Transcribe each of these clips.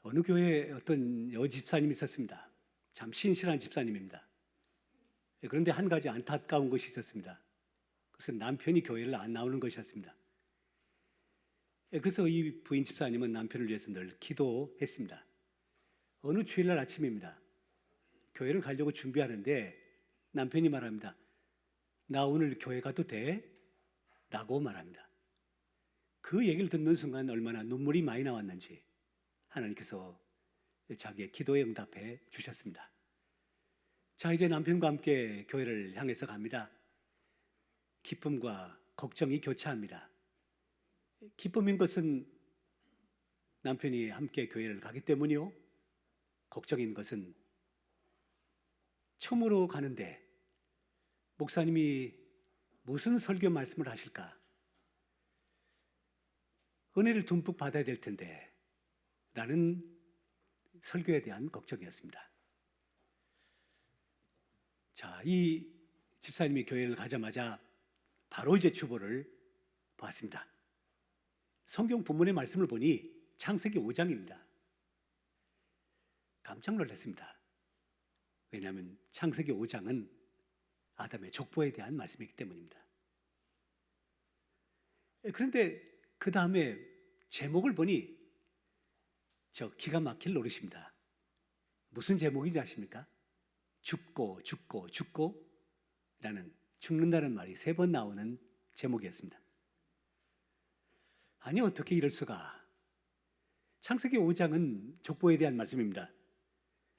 어느 교회에 어떤 여집사님이 있었습니다. 참 신실한 집사님입니다. 그런데 한 가지 안타까운 것이 있었습니다. 그것은 남편이 교회를 안 나오는 것이었습니다. 그래서 이 부인 집사님은 남편을 위해서 늘 기도했습니다. 어느 주일날 아침입니다. 교회를 가려고 준비하는데 남편이 말합니다. 나 오늘 교회 가도 돼? 라고 말합니다. 그 얘기를 듣는 순간 얼마나 눈물이 많이 나왔는지 하나님께서 자기의 기도에 응답해 주셨습니다. 자, 이제 남편과 함께 교회를 향해서 갑니다. 기쁨과 걱정이 교차합니다. 기쁨인 것은 남편이 함께 교회를 가기 때문이요. 걱정인 것은 처음으로 가는데 목사님이 무슨 설교 말씀을 하실까? 은혜를 듬뿍 받아야 될 텐데 라는 설교에 대한 걱정이었습니다. 자, 이 집사님이 교회를 가자마자 바로 이제 주보를 보았습니다. 성경 본문의 말씀을 보니 창세기 5장입니다. 깜짝 놀랐습니다. 왜냐하면 창세기 5장은 아담의 족보에 대한 말씀이기 때문입니다. 그런데 그 다음에 제목을 보니 저 기가 막힐 노릇입니다. 무슨 제목인지 아십니까? 죽고 죽고 죽고 라는 죽는다는 말이 3번 나오는 제목이었습니다. 아니 어떻게 이럴 수가. 창세기 5장은 족보에 대한 말씀입니다.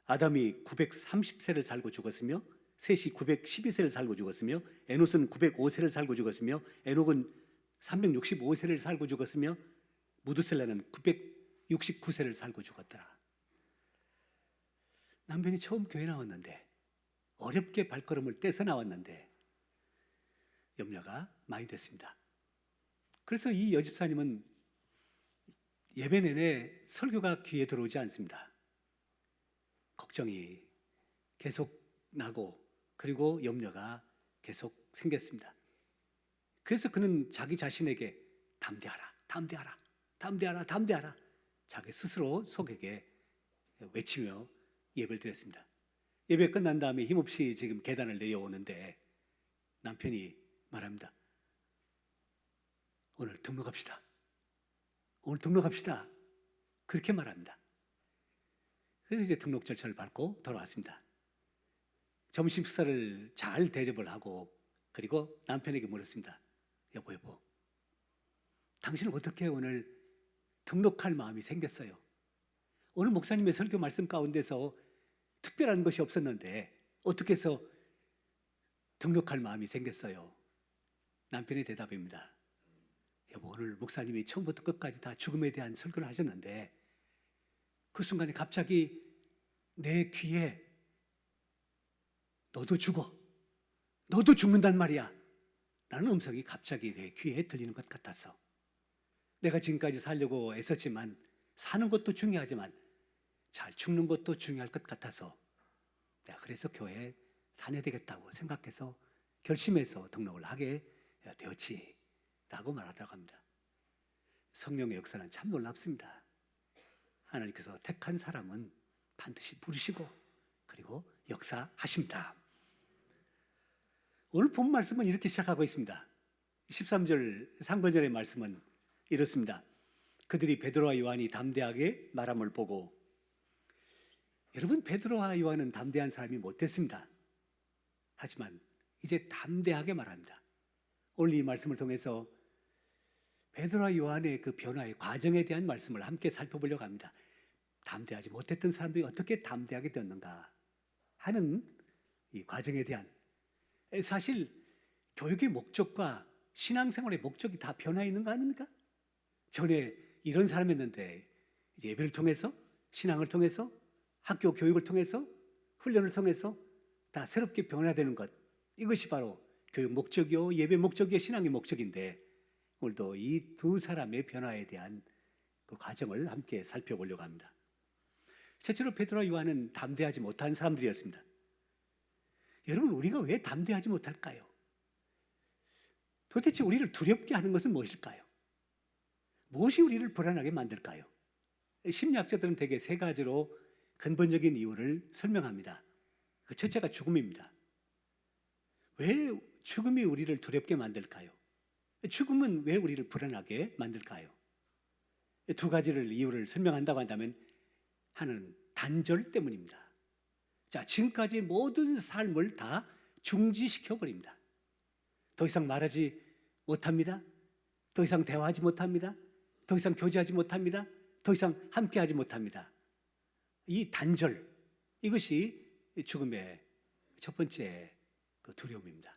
아담이 930세를 살고 죽었으며 셋이 912세를 살고 죽었으며 에노스는 905세를 살고 죽었으며 에녹은 365세를 살고 죽었으며 무두셀라는 969세를 살고 죽었더라. 남편이 처음 교회 나왔는데 어렵게 발걸음을 떼서 나왔는데 염려가 많이 됐습니다. 그래서 이 여집사님은 예배 내내 설교가 귀에 들어오지 않습니다. 걱정이 계속 나고 그리고 염려가 계속 생겼습니다. 그래서 그는 자기 자신에게 담대하라, 담대하라, 담대하라, 담대하라 자기 스스로 속에게 외치며 예배를 드렸습니다. 예배 끝난 다음에 힘없이 지금 계단을 내려오는데 남편이 말합니다. 오늘 등록합시다. 오늘 등록합시다. 그렇게 말합니다. 그래서 이제 등록 절차를 밟고 돌아왔습니다. 점심 식사를 잘 대접을 하고 그리고 남편에게 물었습니다. 여보, 당신은 어떻게 오늘 등록할 마음이 생겼어요? 오늘 목사님의 설교 말씀 가운데서 특별한 것이 없었는데 어떻게 해서 등록할 마음이 생겼어요? 남편의 대답입니다. 여보, 오늘 목사님이 처음부터 끝까지 다 죽음에 대한 설교를 하셨는데 그 순간에 갑자기 내 귀에 너도 죽어, 너도 죽는단 말이야 라는 음성이 갑자기 내 귀에 들리는 것 같아서 내가 지금까지 살려고 애썼지만 사는 것도 중요하지만 잘 죽는 것도 중요할 것 같아서 내가 그래서 교회에 다녀야 되겠다고 생각해서 결심해서 등록을 하게 되었지 라고 말하다고 합니다. 성령의 역사는 참 놀랍습니다. 하나님께서 택한 사람은 반드시 부르시고 그리고 역사하십니다. 오늘 본 말씀은 이렇게 시작하고 있습니다. 13절 상반절의 말씀은 이렇습니다. 그들이 베드로와 요한이 담대하게 말함을 보고. 여러분, 베드로와 요한은 담대한 사람이 못됐습니다. 하지만 이제 담대하게 말합니다. 오늘 이 말씀을 통해서 베드로와 요한의 그 변화의 과정에 대한 말씀을 함께 살펴보려고 합니다. 담대하지 못했던 사람들이 어떻게 담대하게 되었는가 하는 이 과정에 대한, 사실 교육의 목적과 신앙생활의 목적이 다 변화 있는 거 아닙니까? 전에 이런 사람이었는데 이제 예배를 통해서, 신앙을 통해서, 학교 교육을 통해서, 훈련을 통해서 다 새롭게 변화되는 것, 이것이 바로 교육 목적이요, 예배 목적이요, 신앙의 목적인데 오늘도 이 두 사람의 변화에 대한 그 과정을 함께 살펴보려고 합니다. 실제로 베드로와 요한은 담대하지 못한 사람들이었습니다. 여러분, 우리가 왜 담대하지 못할까요? 도대체 우리를 두렵게 하는 것은 무엇일까요? 무엇이 우리를 불안하게 만들까요? 심리학자들은 대개 세 가지로 근본적인 이유를 설명합니다. 그 첫째가 죽음입니다. 왜 죽음이 우리를 두렵게 만들까요? 죽음은 왜 우리를 불안하게 만들까요? 두 가지를 이유를 설명한다고 한다면 하나는 단절 때문입니다. 자, 지금까지 모든 삶을 다 중지시켜 버립니다. 더 이상 말하지 못합니다. 더 이상 대화하지 못합니다. 더 이상 교제하지 못합니다. 더 이상 함께하지 못합니다. 이 단절, 이것이 죽음의 첫 번째 그 두려움입니다.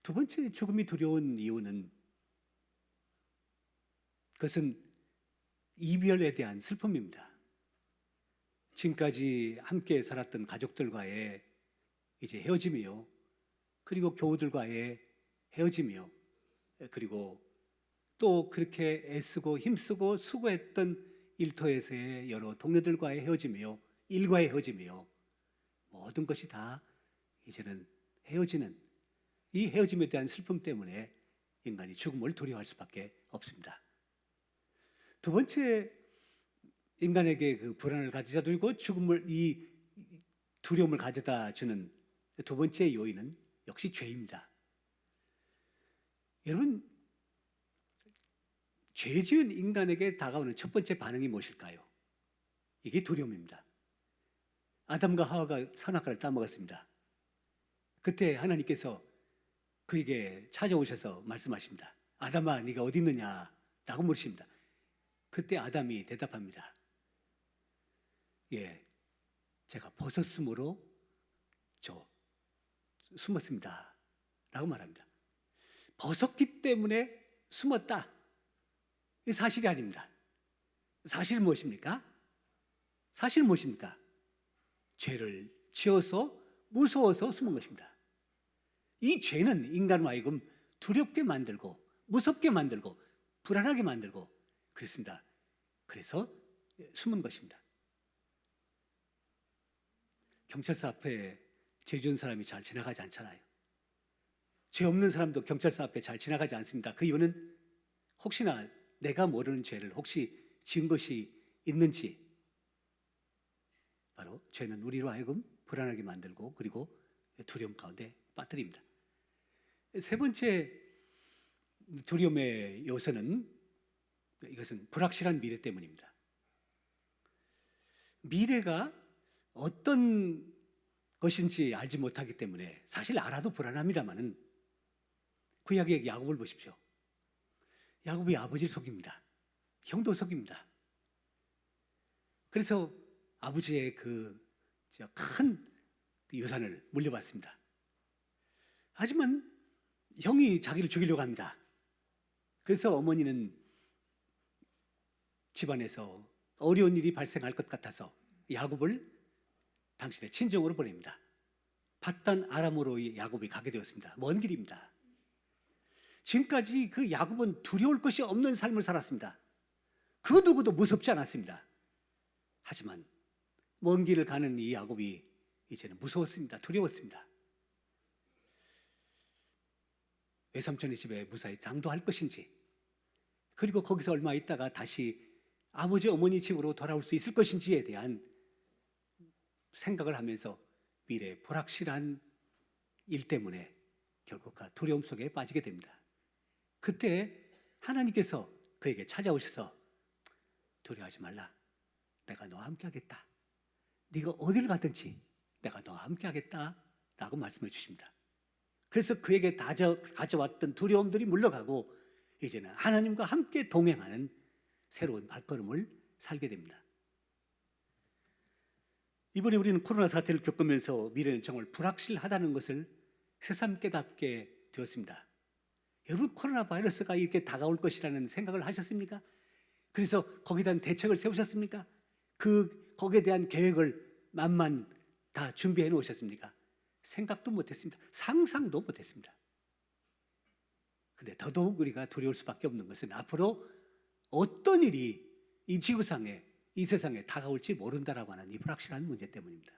두 번째 죽음이 두려운 이유는 그것은 이별에 대한 슬픔입니다. 지금까지 함께 살았던 가족들과의 이제 헤어짐이요. 그리고 교우들과의 헤어짐이요. 그리고 또 그렇게 애쓰고 힘쓰고 수고했던 일터에서의 여러 동료들과의 헤어짐이요. 일과의 헤어짐이요. 모든 것이 다 이제는 헤어지는 이 헤어짐에 대한 슬픔 때문에 인간이 죽음을 두려워할 수밖에 없습니다. 두 번째 인간에게 그 불안을 가져다 두고 죽음을 이 두려움을 가져다 주는 두 번째 요인은 역시 죄입니다. 여러분, 죄 지은 인간에게 다가오는 첫 번째 반응이 무엇일까요? 이게 두려움입니다. 아담과 하와가 선악과를 따먹었습니다. 그때 하나님께서 그에게 찾아오셔서 말씀하십니다. 아담아, 네가 어디 있느냐? 라고 물으십니다. 그때 아담이 대답합니다. 예, 제가 벗었으므로 숨었습니다. 라고 말합니다. 벗었기 때문에 숨었다. 이 사실이 아닙니다. 사실은 무엇입니까? 사실은 무엇입니까? 죄를 지어서 무서워서 숨은 것입니다. 이 죄는 인간을 하여금 두렵게 만들고 무섭게 만들고 불안하게 만들고 그렇습니다. 그래서 숨은 것입니다. 경찰서 앞에 죄 지은 사람이 잘 지나가지 않잖아요. 죄 없는 사람도 경찰서 앞에 잘 지나가지 않습니다. 그 이유는 혹시나 내가 모르는 죄를 혹시 지은 것이 있는지, 바로 죄는 우리로 하여금 불안하게 만들고 그리고 두려움 가운데 빠뜨립니다. 세 번째 두려움의 요소는 이것은 불확실한 미래 때문입니다. 미래가 어떤 것인지 알지 못하기 때문에 사실 알아도 불안합니다만은 구약의 야곱을 보십시오. 야곱이 아버지를 속입니다. 형도 속입니다. 그래서 아버지의 그 큰 유산을 물려받습니다. 하지만 형이 자기를 죽이려고 합니다. 그래서 어머니는 집안에서 어려운 일이 발생할 것 같아서 야곱을 당신의 친정으로 보냅니다. 밧단 아람으로 야곱이 가게 되었습니다. 먼 길입니다. 지금까지 그 야곱은 두려울 것이 없는 삶을 살았습니다. 그 누구도 무섭지 않았습니다. 하지만 먼 길을 가는 이 야곱이 이제는 무서웠습니다. 두려웠습니다. 외삼촌의 집에 무사히 장도할 것인지, 그리고 거기서 얼마 있다가 다시 아버지 어머니 집으로 돌아올 수 있을 것인지에 대한 생각을 하면서 미래의 불확실한 일 때문에 결국 두려움 속에 빠지게 됩니다. 그때 하나님께서 그에게 찾아오셔서 두려워하지 말라. 내가 너와 함께 하겠다. 네가 어디를 가든지 내가 너와 함께 하겠다. 라고 말씀해 주십니다. 그래서 그에게 가져왔던 두려움들이 물러가고 이제는 하나님과 함께 동행하는 새로운 발걸음을 살게 됩니다. 이번에 우리는 코로나 사태를 겪으면서 미래는 정말 불확실하다는 것을 새삼 깨닫게 되었습니다. 여러분, 코로나 바이러스가 이렇게 다가올 것이라는 생각을 하셨습니까? 그래서 거기에 대한 대책을 세우셨습니까? 거기에 대한 계획을 만만 다 준비해 놓으셨습니까? 생각도 못했습니다. 상상도 못했습니다. 근데 더더욱 우리가 두려울 수밖에 없는 것은 앞으로 어떤 일이 이 지구상에, 이 세상에 다가올지 모른다라고 하는 이 불확실한 문제 때문입니다.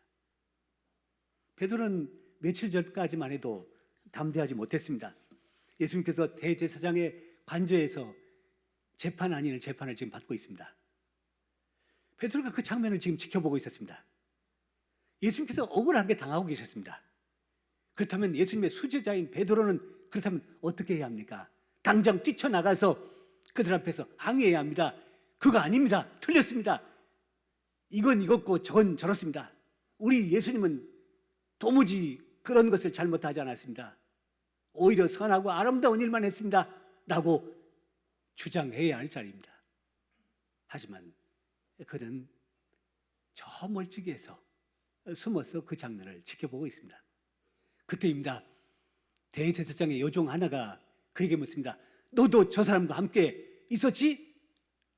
베드로는 며칠 전까지만 해도 담대하지 못했습니다. 예수님께서 대제사장의 관저에서 재판 아닌 재판을 지금 받고 있습니다. 베드로가 그 장면을 지금 지켜보고 있었습니다. 예수님께서 억울하게 당하고 계셨습니다. 그렇다면 예수님의 수제자인 베드로는 그렇다면 어떻게 해야 합니까? 당장 뛰쳐나가서 그들 앞에서 항의해야 합니다. 그거 아닙니다. 틀렸습니다. 이건 이것고 저건 저렇습니다. 우리 예수님은 도무지 그런 것을 잘못하지 않았습니다. 오히려 선하고 아름다운 일만 했습니다. 라고 주장해야 할 자리입니다. 하지만 그는 저 멀찍이에서 숨어서 그 장면을 지켜보고 있습니다. 그때입니다. 대제사장의 여종 하나가 그에게 묻습니다. 너도 저 사람과 함께 있었지?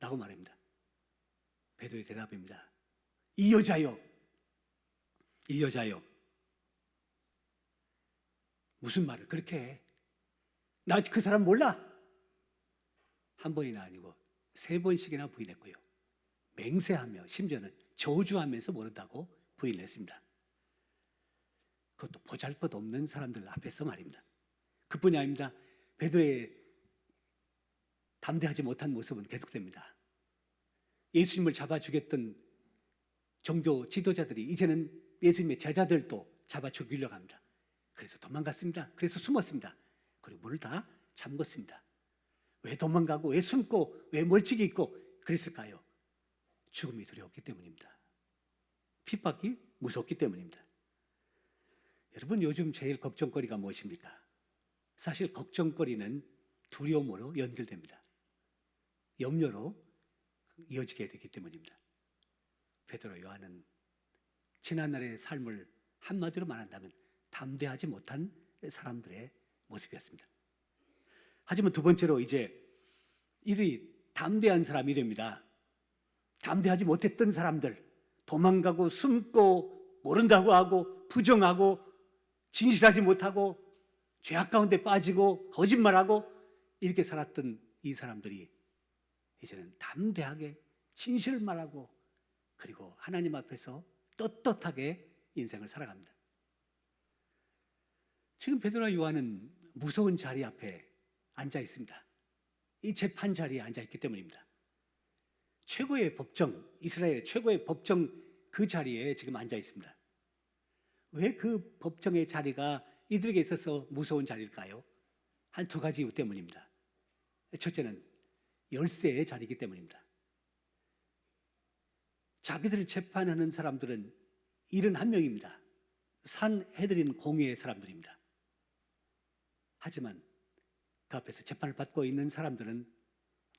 라고 말합니다. 베드로의 대답입니다. 이 여자요. 이 여자요. 무슨 말을 그렇게 해? 나 그 사람 몰라? 한 번이나 아니고 3번씩이나 부인했고요. 맹세하며 심지어는 저주하면서 모른다고 부인을 했습니다. 그것도 보잘것없는 사람들 앞에서 말입니다. 그뿐이 아닙니다. 베드로의 담대하지 못한 모습은 계속됩니다. 예수님을 잡아 죽였던 종교 지도자들이 이제는 예수님의 제자들도 잡아 죽이려고 합니다. 그래서 도망갔습니다. 그래서 숨었습니다. 그리고 물을 다 잠궜습니다. 왜 도망가고 왜 숨고 왜 멀찍이 있고 그랬을까요? 죽음이 두려웠기 때문입니다. 핍박이 무섭기 때문입니다. 여러분, 요즘 제일 걱정거리가 무엇입니까? 사실 걱정거리는 두려움으로 연결됩니다. 염려로 이어지게 되기 때문입니다. 베드로 요한은 지난날의 삶을 한마디로 말한다면 담대하지 못한 사람들의 모습이었습니다. 하지만 두 번째로 이제 이들이 담대한 사람이 됩니다. 담대하지 못했던 사람들, 도망가고 숨고 모른다고 하고 부정하고 진실하지 못하고 죄악 가운데 빠지고 거짓말하고 이렇게 살았던 이 사람들이 이제는 담대하게 진실을 말하고 그리고 하나님 앞에서 떳떳하게 인생을 살아갑니다. 지금 베드로와 요한은 무서운 자리 앞에 앉아 있습니다. 이 재판 자리에 앉아 있기 때문입니다. 최고의 법정, 이스라엘 최고의 법정 그 자리에 지금 앉아 있습니다. 왜 그 법정의 자리가 이들에게 있어서 무서운 자리일까요? 한 두 가지 이유 때문입니다. 첫째는 열쇠의 자리이기 때문입니다. 자기들을 재판하는 사람들은 71명입니다. 산헤드린 공의의 사람들입니다. 하지만 그 앞에서 재판을 받고 있는 사람들은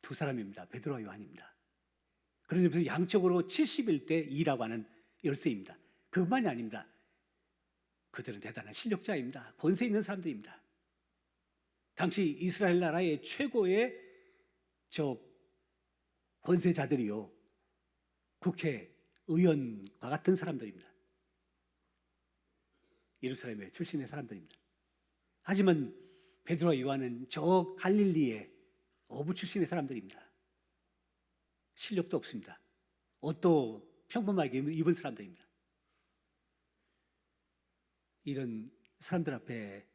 두 사람입니다. 베드로와 요한입니다. 그런 점에서 양적으로 71대 2라고 하는 열쇠입니다. 그것만이 아닙니다. 그들은 대단한 실력자입니다. 권세 있는 사람들입니다. 당시 이스라엘 나라의 최고의 권세자들이요, 국회의원과 같은 사람들입니다. 예루살렘의 출신의 사람들입니다. 하지만 베드로와 요한은 저 갈릴리의 어부 출신의 사람들입니다. 실력도 없습니다. 옷도 평범하게 입은 사람들입니다. 이런 사람들 앞에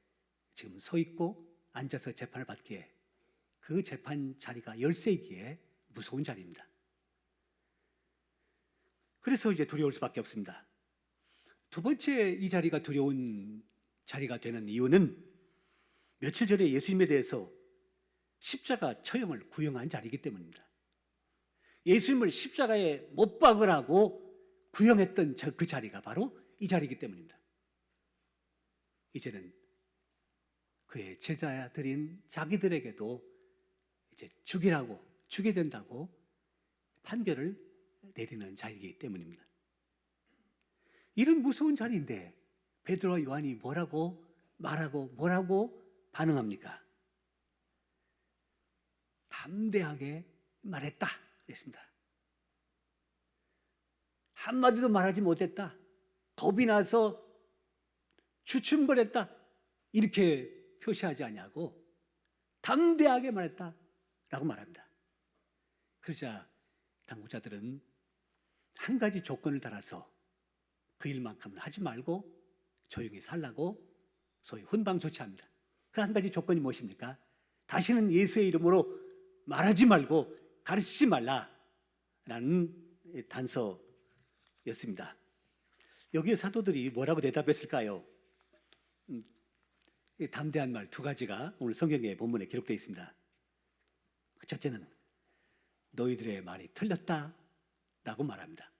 지금 서 있고 앉아서 재판을 받기에 그 재판 자리가 열쇠이기에 무서운 자리입니다. 그래서 이제 두려울 수밖에 없습니다. 두 번째 이 자리가 두려운 자리가 되는 이유는 며칠 전에 예수님에 대해서 십자가 처형을 구형한 자리이기 때문입니다. 예수님을 십자가에 못 박으라고 구형했던 그 자리가 바로 이 자리이기 때문입니다. 이제는 그의 제자들인 자기들에게도 이제 죽게 된다고 판결을 내리는 자리이기 때문입니다. 이런 무서운 자리인데 베드로와 요한이 뭐라고 말하고 뭐라고 반응합니까? 담대하게 말했다 그랬습니다. 한마디도 말하지 못했다. 겁이 나서 주춤거렸다. 이렇게 표시하지 않냐고 담대하게 말했다 라고 말합니다. 그러자 당국자들은 한 가지 조건을 달아서 그 일만큼은 하지 말고 조용히 살라고 소위 훈방 조치합니다. 그 한 가지 조건이 무엇입니까? 다시는 예수의 이름으로 말하지 말고 가르치지 말라라는 단서였습니다. 여기에 사도들이 뭐라고 대답했을까요? 이 담대한 말 두 가지가 오늘 성경의 본문에 기록되어 있습니다. 첫째는 너희들의 말이 틀렸다라고 말합니다.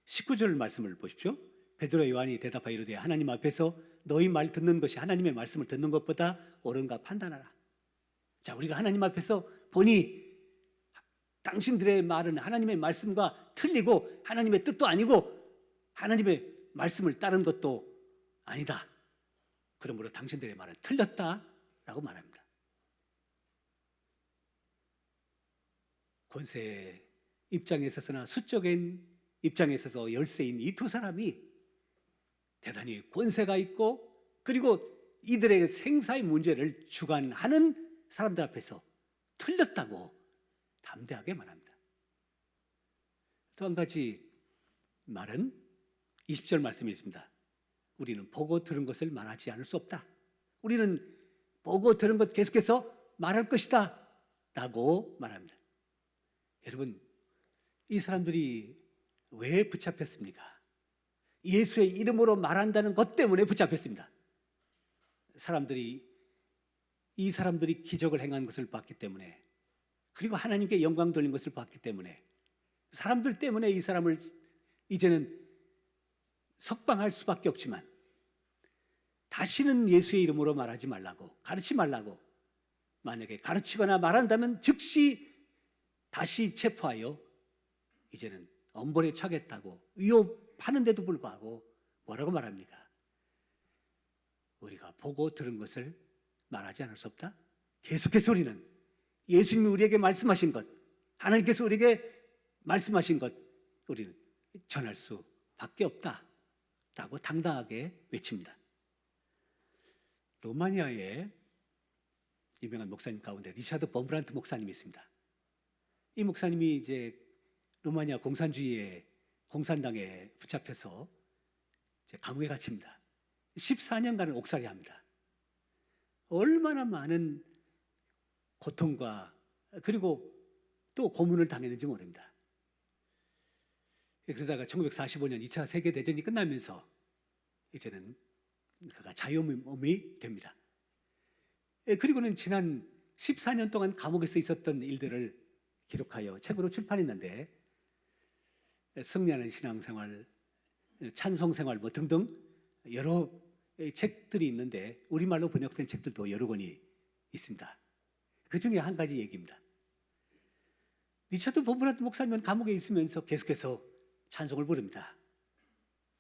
19절 말씀을 보십시오. 베드로 요한이 대답하여 이르되 하나님 앞에서 너희 말 듣는 것이 하나님의 말씀을 듣는 것보다 옳은가 판단하라. 자, 우리가 하나님 앞에서 보니 당신들의 말은 하나님의 말씀과 틀리고 하나님의 뜻도 아니고 하나님의 말씀을 따른 것도 아니다. 그러므로 당신들의 말은 틀렸다라고 말합니다. 권세 입장에 있어서나 수적인 입장에 있어서 열세인 이 두 사람이 대단히 권세가 있고 그리고 이들의 생사의 문제를 주관하는 사람들 앞에서 틀렸다고 담대하게 말합니다. 또 한 가지 말은 20절 말씀이 있습니다. 우리는 보고 들은 것을 말하지 않을 수 없다. 우리는 보고 들은 것 계속해서 말할 것이다 라고 말합니다. 여러분, 이 사람들이 왜 붙잡혔습니까? 예수의 이름으로 말한다는 것 때문에 붙잡혔습니다. 이 사람들이 기적을 행한 것을 봤기 때문에 그리고 하나님께 영광 돌린 것을 봤기 때문에 사람들 때문에 이 사람을 이제는 석방할 수밖에 없지만 다시는 예수의 이름으로 말하지 말라고, 가르치지 말라고, 만약에 가르치거나 말한다면 즉시 다시 체포하여 이제는 엄벌에 차겠다고 위협하는데도 불구하고 뭐라고 말합니까? 우리가 보고 들은 것을 말하지 않을 수 없다. 계속해서 우리는 예수님이 우리에게 말씀하신 것, 하나님께서 우리에게 말씀하신 것 우리는 전할 수밖에 없다라고 당당하게 외칩니다. 로마니아에 유명한 목사님 가운데 리차드 범브란트 목사님이 있습니다. 이 목사님이 이제 로마니아 공산주의의 공산당에 붙잡혀서 이제 감옥에 갇힙니다. 14년간을 옥살이합니다. 얼마나 많은 고통과 그리고 또 고문을 당했는지 모릅니다. 그러다가 1945년 2차 세계대전이 끝나면서 이제는 그가 자유몸이 됩니다. 그리고는 지난 14년 동안 감옥에서 있었던 일들을 기록하여 책으로 출판했는데 승리하는 신앙생활, 찬송생활 뭐 등등 여러 책들이 있는데 우리말로 번역된 책들도 여러 권이 있습니다. 그 중에 한 가지 얘기입니다. 리차드 범브란트 목사님은 감옥에 있으면서 계속해서 찬송을 부릅니다.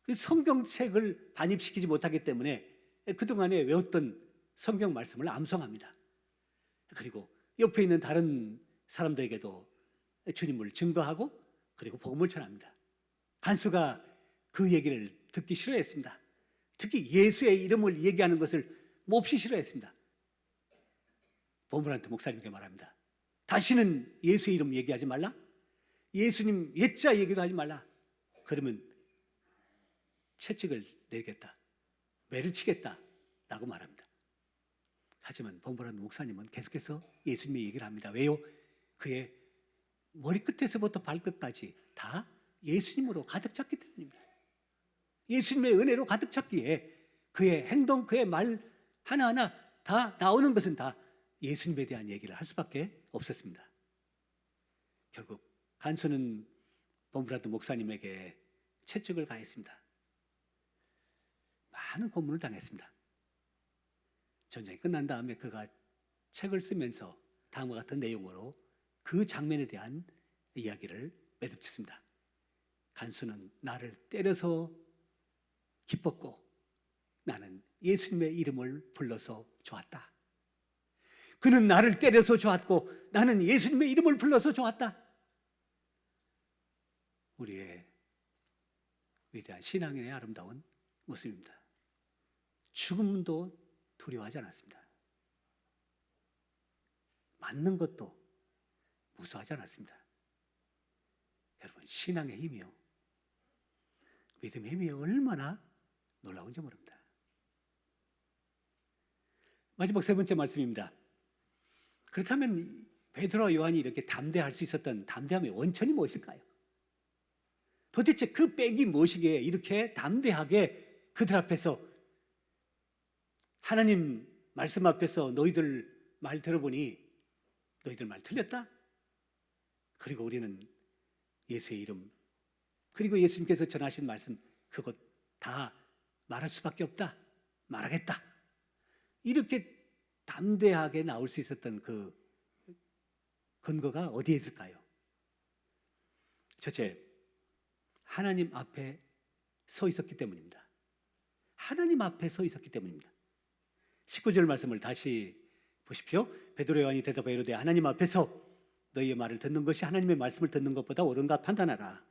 그 성경책을 반입시키지 못하기 때문에 그동안에 외웠던 성경 말씀을 암송합니다. 그리고 옆에 있는 다른 사람들에게도 주님을 증거하고 그리고 복음을 전합니다. 간수가 그 얘기를 듣기 싫어했습니다. 특히 예수의 이름을 얘기하는 것을 몹시 싫어했습니다. 범브란트 목사님께 말합니다. 다시는 예수의 이름 얘기하지 말라. 예수님 옛자 얘기도 하지 말라. 그러면 채찍을 내겠다. 매를 치겠다. 라고 말합니다. 하지만 범브란트 목사님은 계속해서 예수님의 얘기를 합니다. 왜요? 그의 머리끝에서부터 발끝까지 다 예수님으로 가득 찼기 때문입니다. 예수님의 은혜로 가득 찼기에 그의 행동, 그의 말 하나하나 다 나오는 것은 다 예수님에 대한 얘기를 할 수밖에 없었습니다. 결국 간수는 범브란트 목사님에게 채찍을 가했습니다. 많은 고문을 당했습니다. 전쟁이 끝난 다음에 그가 책을 쓰면서 다음과 같은 내용으로 그 장면에 대한 이야기를 매듭짓습니다. 간수는 나를 때려서 기뻤고 나는 예수님의 이름을 불러서 좋았다. 그는 나를 때려서 좋았고 나는 예수님의 이름을 불러서 좋았다. 우리의 위대한 신앙인의 아름다운 모습입니다. 죽음도 두려워하지 않았습니다. 맞는 것도 무서워하지 않았습니다. 여러분, 신앙의 힘이요, 믿음의 힘이 얼마나 놀라운지 모릅니다. 마지막 세 번째 말씀입니다. 그렇다면 베드로와 요한이 이렇게 담대할 수 있었던 담대함의 원천이 무엇일까요? 도대체 그 백이 무엇이기에 이렇게 담대하게 그들 앞에서, 하나님 말씀 앞에서 너희들 말 들어보니 너희들 말 틀렸다? 그리고 우리는 예수의 이름, 그리고 예수님께서 전하신 말씀, 그것 다 말할 수밖에 없다, 말하겠다, 이렇게 담대하게 나올 수 있었던 그 근거가 어디에 있을까요? 첫째, 하나님 앞에 서 있었기 때문입니다. 하나님 앞에 서 있었기 때문입니다. 19절 말씀을 다시 보십시오. 베드로 요한이 대답하여 이르되 하나님 앞에서 너희의 말을 듣는 것이 하나님의 말씀을 듣는 것보다 옳은가 판단하라.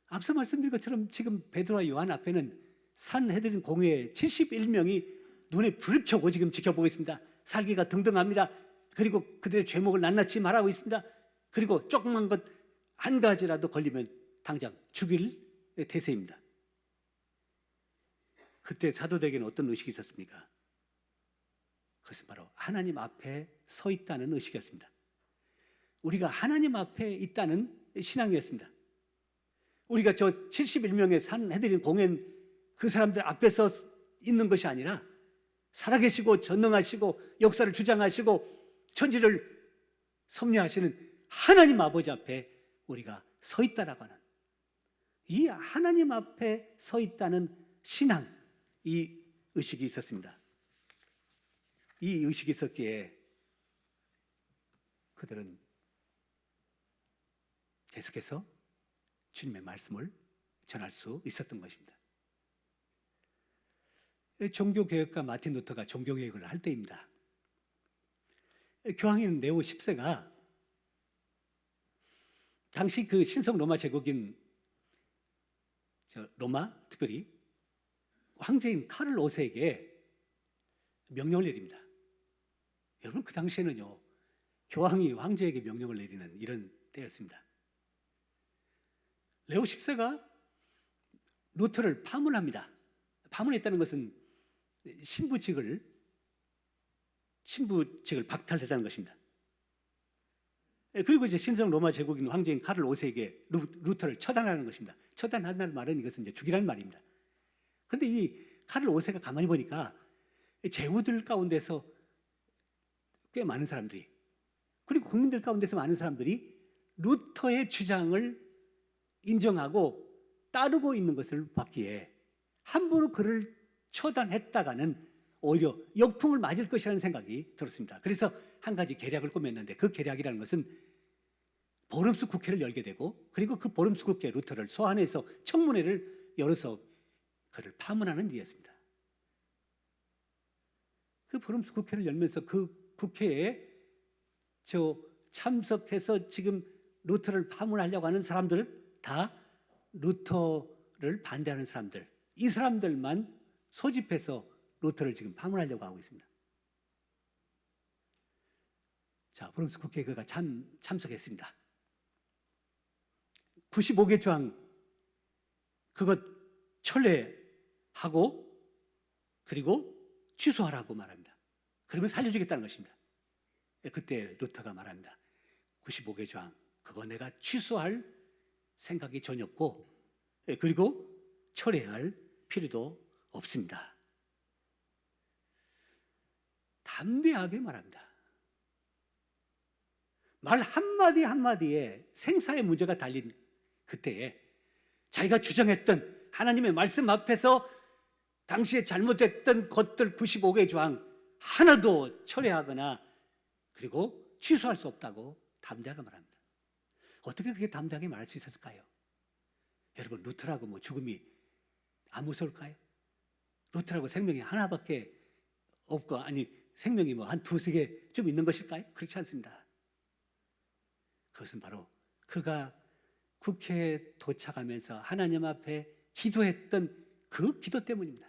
앞서 말씀드린 것처럼 지금 베드로와 요한 앞에는 산헤드린 공회의 71명이 눈에 불을 켜고 지금 지켜보고 있습니다. 살기가 등등합니다. 그리고 그들의 죄목을 낱낱이 말하고 있습니다. 그리고 조그만 것 한 가지라도 걸리면 당장 죽일 태세입니다. 그때 사도들에게는 어떤 의식이 있었습니까? 그것은 바로 하나님 앞에 서 있다는 의식이었습니다. 우리가 하나님 앞에 있다는 신앙이었습니다. 우리가 저 71명의 산헤드린 공회는 그 사람들 앞에서 있는 것이 아니라 살아계시고 전능하시고 역사를 주장하시고 천지를 섭리하시는 하나님 아버지 앞에 우리가 서 있다라고 하는, 이 하나님 앞에 서 있다는 신앙, 이 의식이 있었습니다. 이 의식이 있었기에 그들은 계속해서 주님의 말씀을 전할 수 있었던 것입니다. 종교개혁가 마틴 루터가 종교개혁을 할 때입니다. 교황인 네오 10세가 당시 그 신성 로마 제국인 로마, 특별히 황제인 카를 5세에게 명령을 내립니다. 여러분, 그 당시에는요, 교황이 황제에게 명령을 내리는 이런 때였습니다. 레오 10세가 루터를 파문합니다. 파문했다는 것은 신부직을 박탈했다는 것입니다. 그리고 이제 신성 로마 제국인 황제인 카를 5세에게 루터를 처단하는 것입니다. 처단한다는 말은 이것은 이제 죽이라는 말입니다. 그런데 이 카를 5세가 가만히 보니까 제후들 가운데서 꽤 많은 사람들이, 그리고 국민들 가운데서 많은 사람들이 루터의 주장을 인정하고 따르고 있는 것을 봤기에 함부로 그를 처단했다가는 오히려 역풍을 맞을 것이라는 생각이 들었습니다. 그래서 한 가지 계략을 꾸몄는데, 그 계략이라는 것은 보름수 국회를 열게 되고, 그리고 그 보름수 국회 루터를 소환해서 청문회를 열어서 그를 파문하는 일이었습니다. 그 보름수 국회를 열면서 그 국회에 참석해서 지금 루터를 파문하려고 하는 사람들은 다 루터를 반대하는 사람들, 이 사람들만 소집해서 루터를 지금 파문하려고 하고 있습니다. 자, 보름수 국회에 그가 참석했습니다. 95개 조항 그것 철회하고 그리고 취소하라고 말합니다. 그러면 살려주겠다는 것입니다. 그때 루터가 말합니다. 95개 조항 그거 내가 취소할 생각이 전혀 없고, 그리고 철회할 필요도 없습니다. 담대하게 말합니다. 말 한마디 한마디에 생사의 문제가 달린 그때에 자기가 주장했던 하나님의 말씀 앞에서 당시에 잘못됐던 것들 95개 조항 하나도 철회하거나 그리고 취소할 수 없다고 담대하게 말합니다. 어떻게 그렇게 담대하게 말할 수 있었을까요? 여러분, 루터라고 뭐 죽음이 안 무서울까요? 루터라고 생명이 하나밖에 없고, 아니 생명이 뭐 한 두세 개 좀 있는 것일까요? 그렇지 않습니다. 그것은 바로 그가 국회에 도착하면서 하나님 앞에 기도했던 그 기도 때문입니다.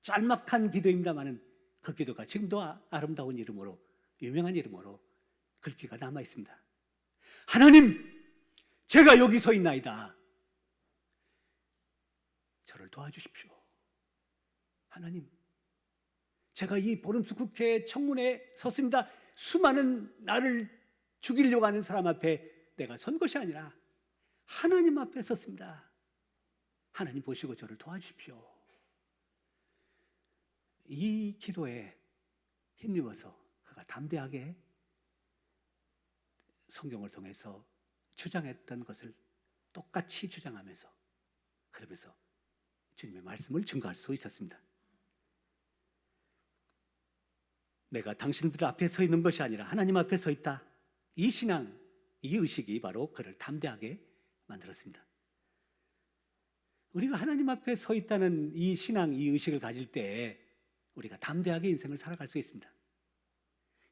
짤막한 기도입니다마는 그 기도가 지금도 아름다운 이름으로, 유명한 이름으로 글귀가 남아 있습니다. 하나님, 제가 여기 서 있나이다. 저를 도와주십시오. 하나님, 제가 이 보름수 국회 청문회에 섰습니다. 수많은 나를 죽이려고 하는 사람 앞에 내가 선 것이 아니라 하나님 앞에 섰습니다. 하나님 보시고 저를 도와주십시오. 이 기도에 힘입어서 그가 담대하게 성경을 통해서 주장했던 것을 똑같이 주장하면서, 그러면서 주님의 말씀을 증거할 수 있었습니다. 내가 당신들 앞에 서 있는 것이 아니라 하나님 앞에 서 있다. 이 신앙, 이 의식이 바로 그를 담대하게 만들었습니다. 우리가 하나님 앞에 서 있다는 이 신앙, 이 의식을 가질 때 우리가 담대하게 인생을 살아갈 수 있습니다.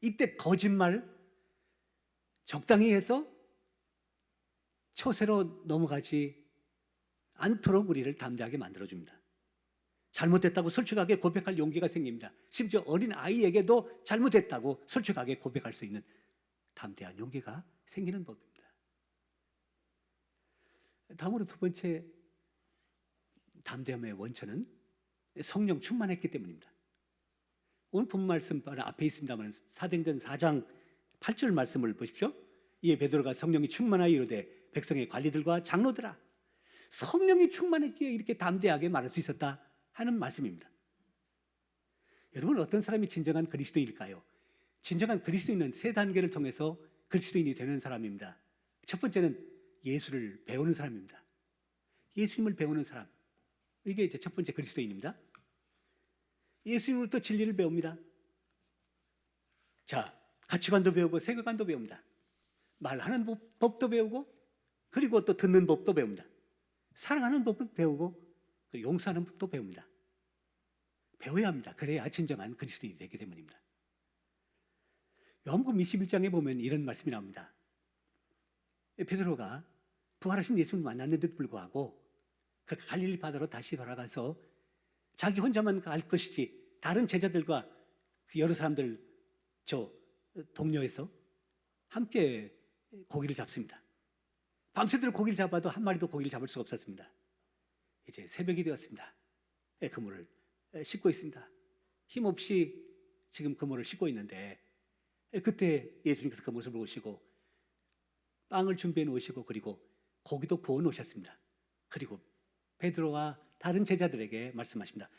이때 거짓말 적당히 해서 처세로 넘어가지 않도록 우리를 담대하게 만들어줍니다. 잘못됐다고 솔직하게 고백할 용기가 생깁니다. 심지어 어린 아이에게도 잘못됐다고 솔직하게 고백할 수 있는 담대한 용기가 생기는 법입니다. 다음으로 두 번째 담대함의 원천은 성령 충만했기 때문입니다. 오늘 본 말씀 바로 앞에 있습니다만 사도행전 4장 8절 말씀을 보십시오. 이에 베드로가 성령이 충만하여 이르되 백성의 관리들과 장로들아, 성령이 충만했기에 이렇게 담대하게 말할 수 있었다 하는 말씀입니다. 여러분, 어떤 사람이 진정한 그리스도인일까요? 진정한 그리스도인은 세 단계를 통해서 그리스도인이 되는 사람입니다. 첫 번째는 예수를 배우는 사람입니다. 예수님을 배우는 사람, 이게 이제 첫 번째 그리스도인입니다. 예수님으로부터 진리를 배웁니다. 자, 가치관도 배우고 세계관도 배웁니다. 말하는 법도 배우고, 그리고 또 듣는 법도 배웁니다. 사랑하는 법도 배우고, 그리고 용서하는 법도 배웁니다. 배워야 합니다. 그래야 진정한 그리스도인이 되기 때문입니다. 요한복음 21장에 보면 이런 말씀이 나옵니다. 베드로가 부활하신 예수님을 만났는데도 불구하고 그 갈릴리 바다로 다시 돌아가서 자기 혼자만 갈 것이지 다른 제자들과 여러 사람들 동료에서 함께 고기를 잡습니다. 밤새도록 고기를 잡아도 한 마리도 고기를 잡을 수가 없었습니다. 이제 새벽이 되었습니다. 그물을 씻고 있습니다. 힘없이 지금 그물을 씻고 있는데 그때 예수님께서 그 모습을 보시고 빵을 준비해 놓으시고 그리고 고기도 구워 놓으셨습니다. 그리고 베드로와 다른 제자들에게 말씀하십니다.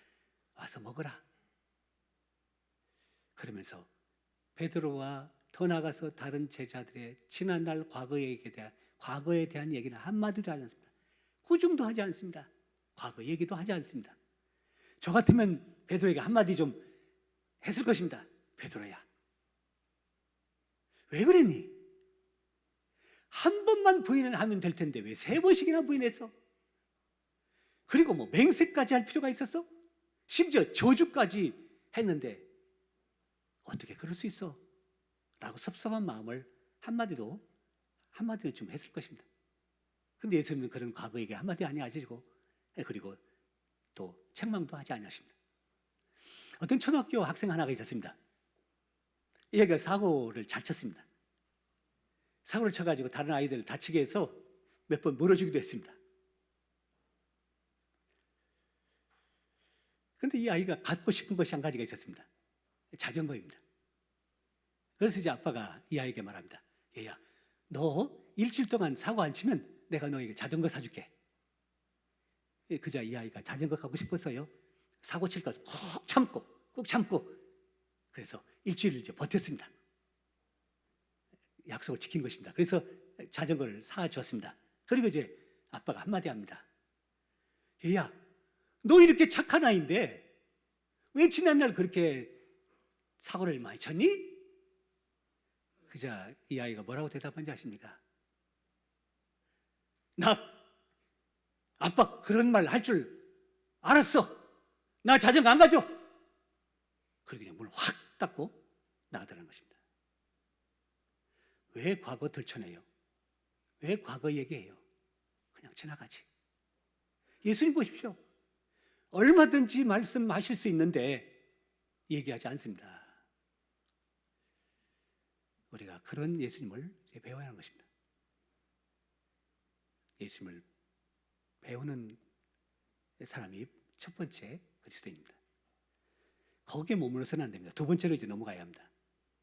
와서 먹어라. 그러면서 베드로와 더 나아가서 다른 제자들의 지난날 과거에 대한 얘기는 한마디도 하지 않습니다. 구중도 하지 않습니다. 과거 얘기도 하지 않습니다. 저 같으면 베드로에게 한마디 좀 했을 것입니다. 베드로야, 왜 그랬니? 한 번만 부인을 하면 될 텐데 왜 세 번씩이나 부인해서? 그리고 뭐 맹세까지 할 필요가 있었어? 심지어 저주까지 했는데 어떻게 그럴 수 있어? 라고 섭섭한 마음을 한마디는 좀 했을 것입니다. 근데 예수님은 그런 과거 얘기 한마디 안 하시고, 그리고 또 책망도 하지 않으십니다. 어떤 초등학교 학생 하나가 있었습니다. 얘가 사고를 잘 쳤습니다. 사고를 쳐가지고 다른 아이들을 다치게 해서 몇 번 물어주기도 했습니다. 근데 이 아이가 갖고 싶은 것이 한 가지가 있었습니다. 자전거입니다. 그래서 이제 아빠가 이 아이에게 말합니다. 얘야, 너 일주일 동안 사고 안 치면 내가 너에게 자전거 사줄게. 그자 이 아이가 자전거 갖고 싶었어요. 사고 칠 것 꼭 참고 그래서 일주일을 이제 버텼습니다. 약속을 지킨 것입니다. 그래서 자전거를 사주었습니다. 그리고 이제 아빠가 한마디 합니다. 얘야, 너 이렇게 착한 아이인데 왜 지난날 그렇게 사고를 많이 쳤니? 그자 이 아이가 뭐라고 대답한지 아십니까? 나 아빠 그런 말 할 줄 알았어. 나 자전거 안 가져. 그리고 그냥 문 확 닫고 나가더라는 것입니다. 왜 과거 들춰내요? 왜 과거 얘기해요? 그냥 지나가지. 예수님 보십시오. 얼마든지 말씀하실 수 있는데 얘기하지 않습니다. 우리가 그런 예수님을 배워야 하는 것입니다. 예수님을 배우는 사람이 첫 번째 그리스도인입니다. 거기에 머물러서는 안 됩니다. 두 번째로 이제 넘어가야 합니다.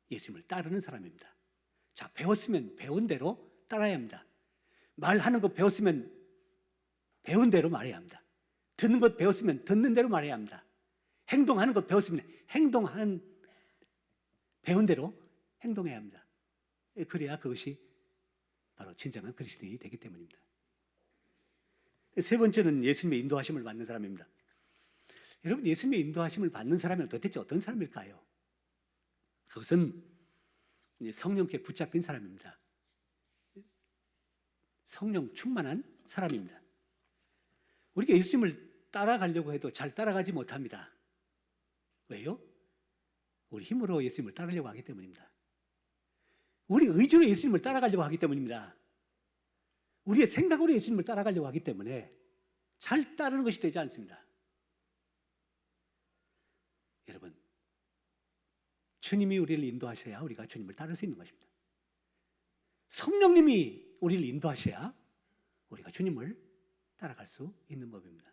예수님을 따르는 사람입니다. 자, 배웠으면 배운 대로 따라야 합니다. 말하는 거 배웠으면 배운 대로 말해야 합니다. 듣는 것 배웠으면 듣는 대로 말해야 합니다. 행동하는 것 배웠으면 배운 대로 행동해야 합니다. 그래야 그것이 바로 진정한 그리스도인이 되기 때문입니다. 세 번째는 예수님의 인도하심을 받는 사람입니다. 여러분, 예수님의 인도하심을 받는 사람은 도대체 어떤 사람일까요? 그것은 성령께 붙잡힌 사람입니다. 성령 충만한 사람입니다. 우리가 예수님을 따라가려고 해도 잘 따라가지 못합니다. 왜요? 우리 힘으로 예수님을 따르려고 하기 때문입니다. 우리 의지로 예수님을 따라가려고 하기 때문입니다. 우리의 생각으로 예수님을 따라가려고 하기 때문에 잘 따르는 것이 되지 않습니다. 여러분, 주님이 우리를 인도하셔야 우리가 주님을 따를 수 있는 것입니다. 성령님이 우리를 인도하셔야 우리가 주님을 따라갈 수 있는 법입니다.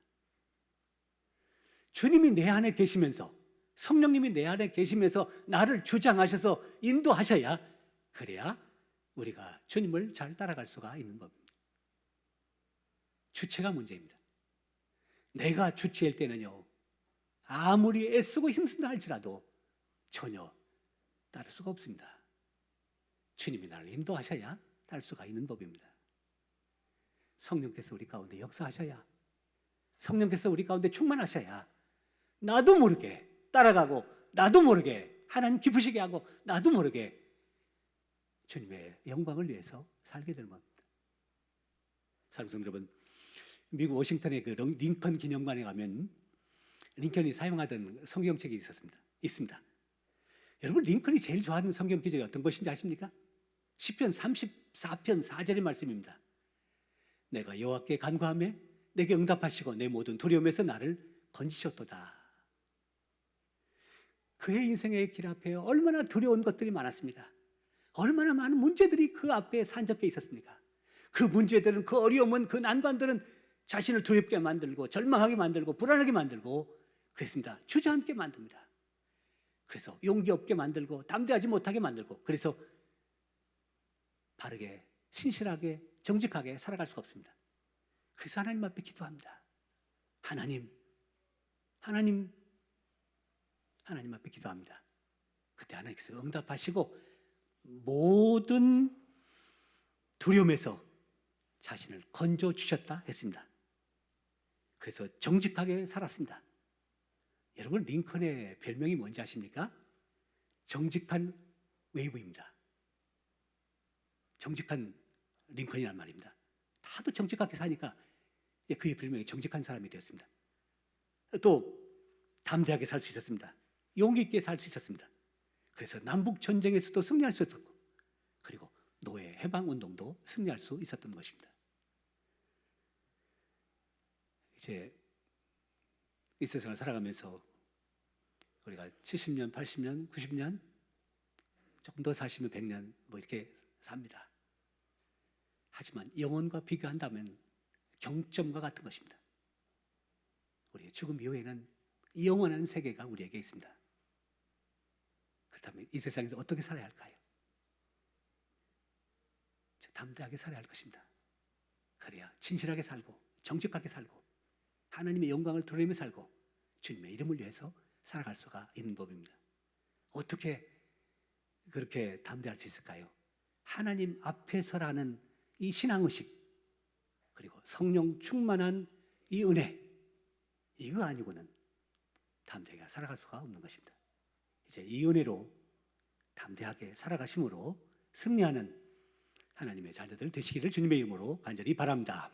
주님이 내 안에 계시면서, 성령님이 내 안에 계시면서 나를 주장하셔서 인도하셔야, 그래야 우리가 주님을 잘 따라갈 수가 있는 법입니다. 주체가 문제입니다. 내가 주체일 때는요, 아무리 애쓰고 힘쓴다 할지라도 전혀 따를 수가 없습니다. 주님이 나를 인도하셔야 따를 수가 있는 법입니다. 성령께서 우리 가운데 역사하셔야, 성령께서 우리 가운데 충만하셔야 나도 모르게 따라가고, 나도 모르게 하나님 기쁘시게 하고, 나도 모르게 주님의 영광을 위해서 살게 되는 겁니다. 사랑하는 성도 여러분, 미국 워싱턴의 그 링컨 기념관에 가면 링컨이 사용하던 성경책이 있습니다. 여러분, 링컨이 제일 좋아하는 성경 구절이 어떤 것인지 아십니까? 시편 34편 4절의 말씀입니다. 내가 여호와께 간구하며 내게 응답하시고 내 모든 두려움에서 나를 건지셨도다. 그의 인생의 길 앞에 얼마나 두려운 것들이 많았습니다. 얼마나 많은 문제들이 그 앞에 산적해 있었습니까? 그 문제들은, 그 어려움은, 그 난관들은 자신을 두렵게 만들고 절망하게 만들고 불안하게 만들고 그랬습니다. 주저앉게 만듭니다. 그래서 용기 없게 만들고 담대하지 못하게 만들고, 그래서 바르게 신실하게 정직하게 살아갈 수가 없습니다. 그래서 하나님 앞에 기도합니다. 하나님 앞에 기도합니다. 그때 하나님께서 응답하시고 모든 두려움에서 자신을 건져 주셨다 했습니다. 그래서 정직하게 살았습니다. 여러분, 링컨의 별명이 뭔지 아십니까? 정직한 웨이브입니다. 정직한 링컨이란 말입니다. 다도 정직하게 사니까 그의 별명이 정직한 사람이 되었습니다. 또 담대하게 살 수 있었습니다. 용기 있게 살 수 있었습니다. 그래서 남북 전쟁에서도 승리할 수 있었고, 그리고 노예 해방 운동도 승리할 수 있었던 것입니다. 이제 이 세상을 살아가면서 우리가 70년, 80년, 90년, 조금 더 사시면 100년 뭐 이렇게 삽니다. 하지만 영혼과 비교한다면 경점과 같은 것입니다. 우리의 죽음 이후에는 영원한 세계가 우리에게 있습니다. 그렇다면 이 세상에서 어떻게 살아야 할까요? 담대하게 살아야 할 것입니다. 그래야 진실하게 살고 정직하게 살고 하나님의 영광을 드러내며 살고 주님의 이름을 위해서 살아갈 수가 있는 법입니다. 어떻게 그렇게 담대할 수 있을까요? 하나님 앞에서라는 이 신앙의식, 그리고 성령 충만한 이 은혜, 이거 아니고는 담대하게 살아갈 수가 없는 것입니다. 이제 이 은혜로 담대하게 살아가심으로 승리하는 하나님의 자녀들 되시기를 주님의 이름으로 간절히 바랍니다.